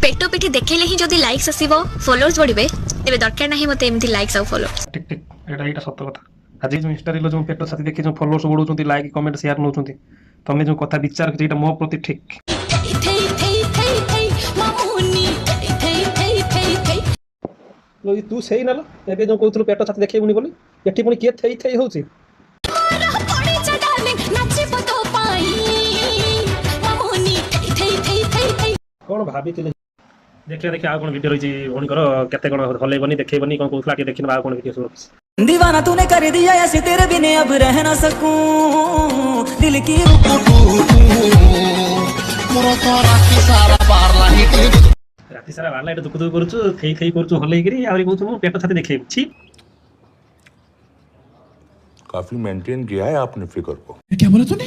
पेटो पिठी देखले ही जदी लाइक्स आसीबो फॉलोअर्स बढ़िबे तेबे दरकार नाही मते एमती लाइक्स आ फॉलोअर्स। ठीक ठीक एटा सत्य कथा। आज जो इंस्टा रील जो पेट छाती देखि जो फॉलोअर्स बढ़ुछंती लाइक कमेंट शेयर नउछंती तमे जो कथा विचार कि एटा मो प्रति ठीक तू सही ना एबे जो कहतलु पेट छाती देखैबुनी बोली एठी पुनी के थई थई होउची कौन भाभी देखिए देखिए आ कौन वीडियो रही भौणी कर केते कौन हलेबनी देखैबनी कौन कहतला के देखिन बा कौन वीडियो सब दीवाना तूने कर दिया ऐसे तेरे बिना अब रह ना सकूं दिल की राति सारा बार लाइट दुख दुख करूछु खई खई करूछु हलेई करी आउरी कहछु मु पेट छाती देखैब छी काफी मेंटेन किया है आपने फिगर को। क्या बोला तूने?